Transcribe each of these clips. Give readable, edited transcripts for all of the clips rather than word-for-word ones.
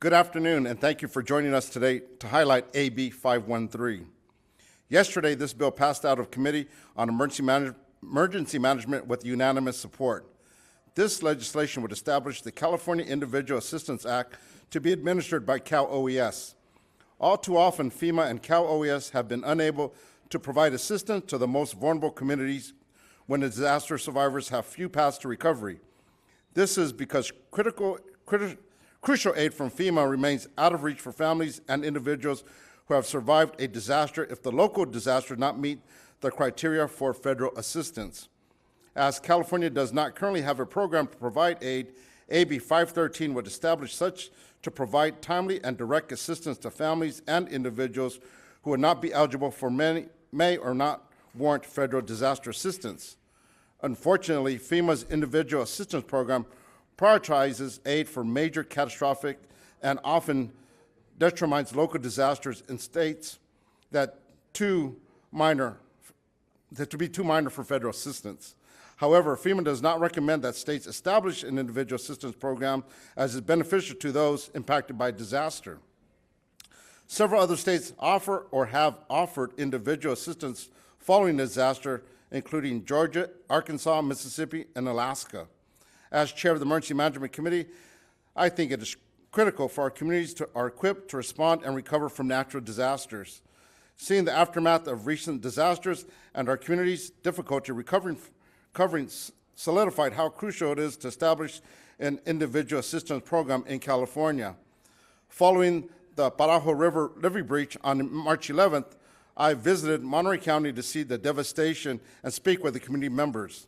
Good afternoon, and thank you for joining us today to highlight AB 513. Yesterday, this bill passed out of Committee on Emergency Management with unanimous support. This legislation would establish the California Individual Assistance Act to be administered by Cal OES. All too often, FEMA and Cal OES have been unable to provide assistance to the most vulnerable communities when the disaster survivors have few paths to recovery. This is because crucial aid from FEMA remains out of reach for families and individuals who have survived a disaster if the local disaster does not meet the criteria for federal assistance. As California does not currently have a program to provide aid, AB 513 would establish such to provide timely and direct assistance to families and individuals who would not be eligible for may or not warrant federal disaster assistance. Unfortunately, FEMA's individual assistance program prioritizes aid for major catastrophic and often determines local disasters in states that to be too minor for federal assistance. However, FEMA does not recommend that states establish an individual assistance program as is beneficial to those impacted by disaster. Several other states offer or have offered individual assistance following disaster, including Georgia, Arkansas, Mississippi, and Alaska. As chair of the Emergency Management Committee, I think it is critical for our communities to are equipped to respond and recover from natural disasters. Seeing the aftermath of recent disasters and our communities' difficulty recovering solidified how crucial it is to establish an individual assistance program in California. Following the Parajo River levee breach on March 11th, I visited Monterey County to see the devastation and speak with the community members.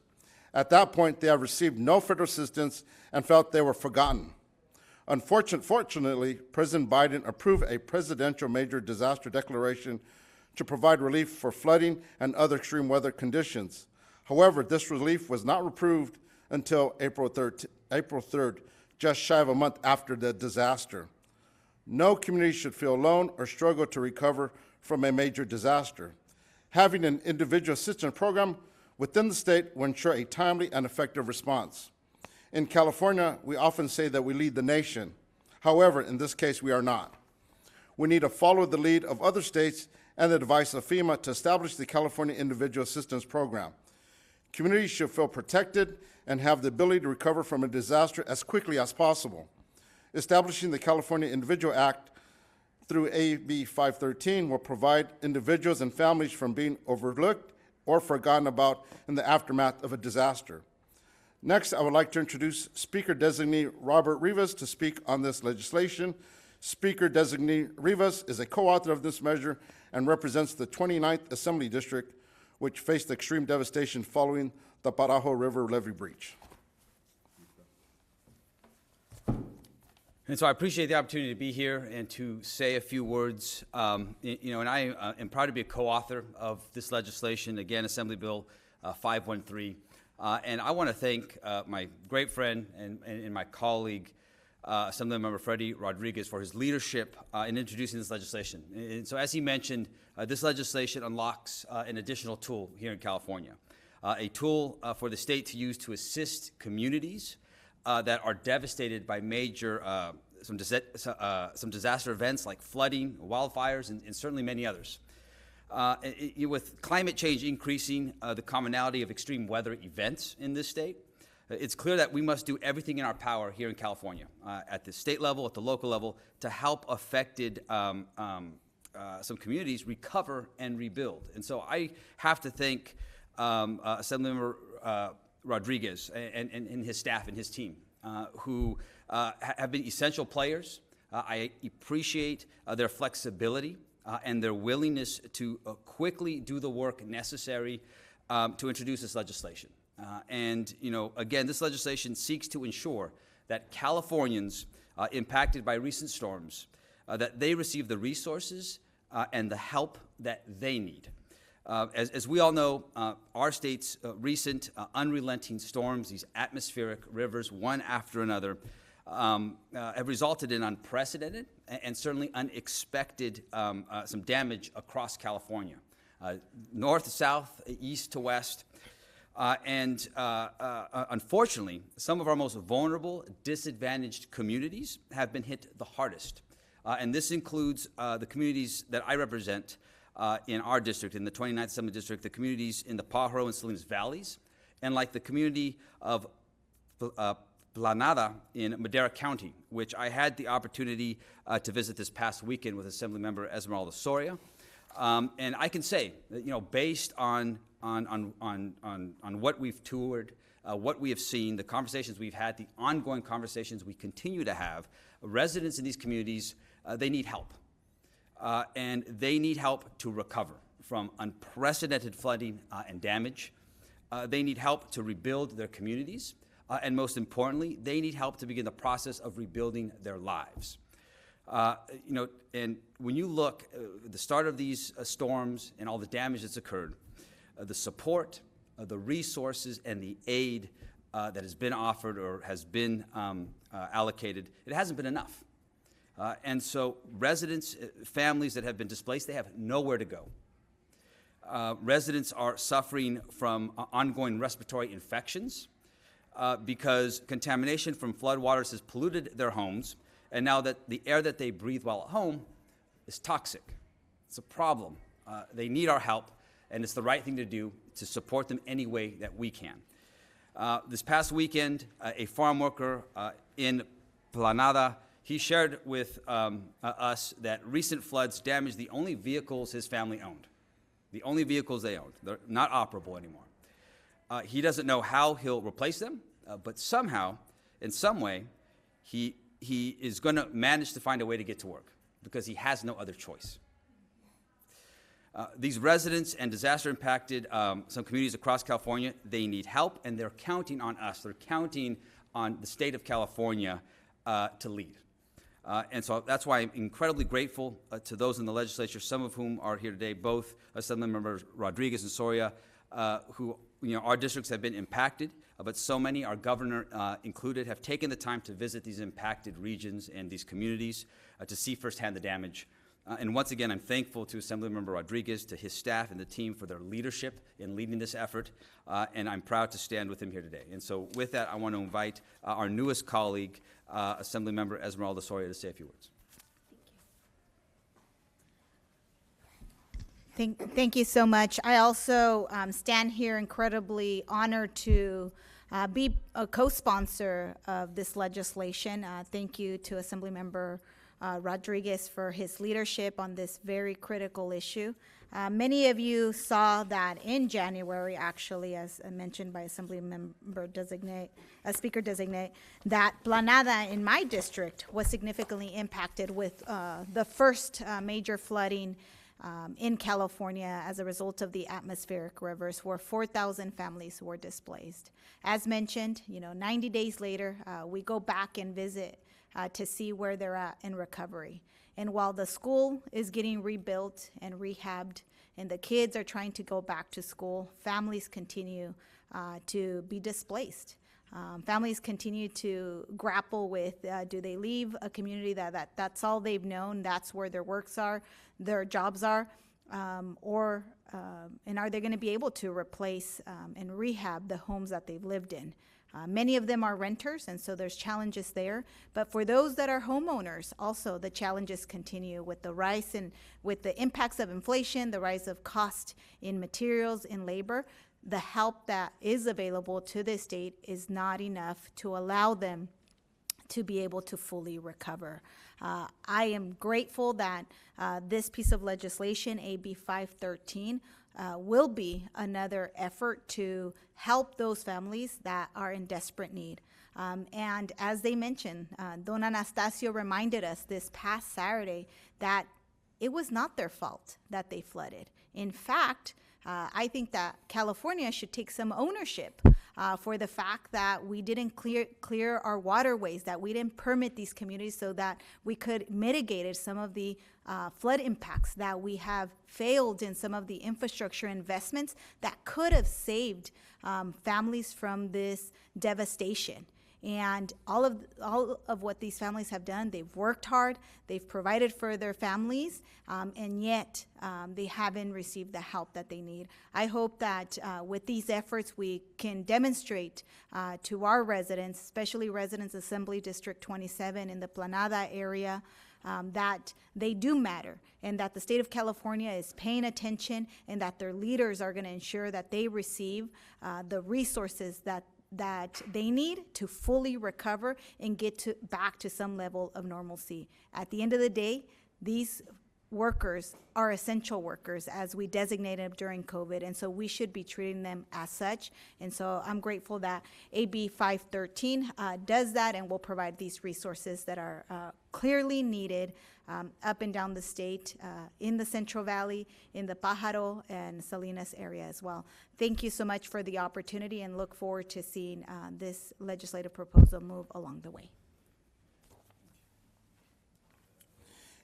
At that point, they have received no federal assistance and felt they were forgotten. Unfortunately, President Biden approved a presidential major disaster declaration to provide relief for flooding and other extreme weather conditions. However, this relief was not approved until April 3rd, just shy of a month after the disaster. No community should feel alone or struggle to recover from a major disaster. Having an individual assistance program within the state will ensure a timely and effective response. In California, we often say that we lead the nation. However, in this case, we are not. We need to follow the lead of other states and the advice of FEMA to establish the California Individual Assistance Program. Communities should feel protected and have the ability to recover from a disaster as quickly as possible. Establishing the California Individual Act through AB 513 will provide individuals and families from being overlooked or forgotten about in the aftermath of a disaster. Next, I would like to introduce Speaker-Designate Robert Rivas to speak on this legislation. Speaker-Designate Rivas is a co-author of this measure and represents the 29th Assembly District, which faced extreme devastation following the Parajo River levee breach. And so I appreciate the opportunity to be here and to say a few words. And I am proud to be a co-author of this legislation, again, Assembly Bill 513. And I want to thank my great friend and my colleague, Assemblymember Freddie Rodriguez, for his leadership in introducing this legislation. And so as he mentioned, this legislation unlocks an additional tool here in California, a tool for the state to use to assist communities that are devastated by major, some disaster events like flooding, wildfires, and certainly many others. With climate change increasing the commonality of extreme weather events in this state, it's clear that we must do everything in our power here in California, at the state level, at the local level, to help affected some communities recover and rebuild. And so I have to thank Assemblymember Rodriguez and his staff and his team, who have been essential players. I appreciate their flexibility and their willingness to quickly do the work necessary to introduce this legislation. Again, this legislation seeks to ensure that Californians impacted by recent storms, that they receive the resources and the help that they need. As we all know, our state's recent unrelenting storms, these atmospheric rivers, one after another, have resulted in unprecedented and certainly unexpected some damage across California, north to south, east to west. Unfortunately, some of our most vulnerable, disadvantaged communities have been hit the hardest. And this includes the communities that I represent in our district, in the 29th Assembly District, the communities in the Pajaro and Salinas Valleys, and like the community of Planada in Madera County, which I had the opportunity to visit this past weekend with Assemblymember Esmeralda Soria. And I can say that, based on what we've toured, what we have seen, the conversations we've had, the ongoing conversations we continue to have, residents in these communities, they need help. And they need help to recover from unprecedented flooding and damage. They need help to rebuild their communities. And most importantly, they need help to begin the process of rebuilding their lives. And when you look at the start of these storms and all the damage that's occurred, the support, the resources, and the aid that has been offered or has been allocated, it hasn't been enough. And so residents, families that have been displaced, they have nowhere to go. Residents are suffering from ongoing respiratory infections because contamination from floodwaters has polluted their homes, and now that the air that they breathe while at home is toxic. It's a problem. They need our help, and it's the right thing to do to support them any way that we can. This past weekend, a farm worker in Planada, he shared with us that recent floods damaged the only vehicles his family owned. The only vehicles they owned. They're not operable anymore. He doesn't know how he'll replace them, but somehow, in some way, he is going to manage to find a way to get to work because he has no other choice. These residents and disaster-impacted some communities across California, they need help, and they're counting on us. They're counting on the state of California to lead. And so that's why I'm incredibly grateful to those in the legislature, some of whom are here today, both Assemblymembers Rodriguez and Soria, who, our districts have been impacted, but so many, our governor included, have taken the time to visit these impacted regions and these communities to see firsthand the damage. And once again, I'm thankful to Assemblymember Rodriguez, to his staff and the team for their leadership in leading this effort, and I'm proud to stand with him here today. And so with that, I want to invite our newest colleague, Assemblymember Esmeralda Soria, to say a few words. Thank you so much. I also stand here incredibly honored to be a co-sponsor of this legislation. Thank you to Assemblymember Rodriguez for his leadership on this very critical issue. Many of you saw that in January, actually, as mentioned by Assemblymember Speaker-Designate, that Planada in my district was significantly impacted with the first major flooding in California as a result of the atmospheric rivers, where 4,000 families were displaced. As mentioned, 90 days later, we go back and visit to see where they're at in recovery. And while the school is getting rebuilt and rehabbed and the kids are trying to go back to school, families continue to be displaced. Families continue to grapple with, do they leave a community that's all they've known, that's where their works are, their jobs are, and are they going to be able to replace and rehab the homes that they've lived in? Many of them are renters, and so there's challenges there. But for those that are homeowners, also the challenges continue with the rise in, with the impacts of inflation, the rise of cost in materials, in labor. The help that is available to the state is not enough to allow them to be able to fully recover. I am grateful that this piece of legislation, AB 513, will be another effort to help those families that are in desperate need. And as they mentioned, Don Anastasio reminded us this past Saturday that it was not their fault that they flooded. In fact, I think that California should take some ownership for the fact that we didn't clear our waterways, that we didn't permit these communities so that we could mitigate some of the flood impacts, that we have failed in some of the infrastructure investments that could have saved families from this devastation. And all of what these families have done, they've worked hard, they've provided for their families, and yet they haven't received the help that they need. I hope that with these efforts, we can demonstrate to our residents, especially residents Assembly District 27 in the Planada area, that they do matter, and that the state of California is paying attention, and that their leaders are going to ensure that they receive the resources that they need to fully recover and get back to some level of normalcy. At the end of the day, these workers are essential workers as we designated them during COVID, and so we should be treating them as such. And so I'm grateful that AB 513 does that and will provide these resources that are clearly needed up and down the state, in the Central Valley, in the Pajaro and Salinas area as well. Thank you so much for the opportunity, and look forward to seeing this legislative proposal move along the way.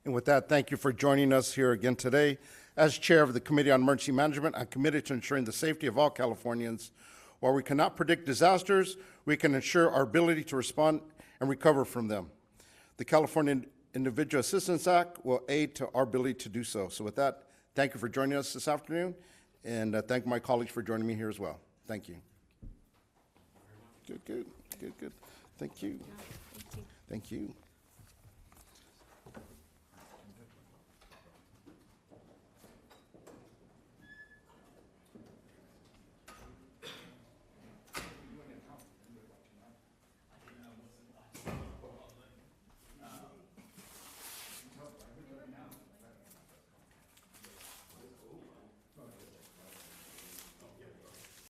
And with that, thank you for joining us here again today. As chair of the Committee on Emergency Management, I'm committed to ensuring the safety of all Californians. While we cannot predict disasters, we can ensure our ability to respond and recover from them. The California Individual Assistance Act will aid to our ability to do so. So with that, thank you for joining us this afternoon, and thank my colleagues for joining me here as well. Thank you. Good. Thank you. Thank you.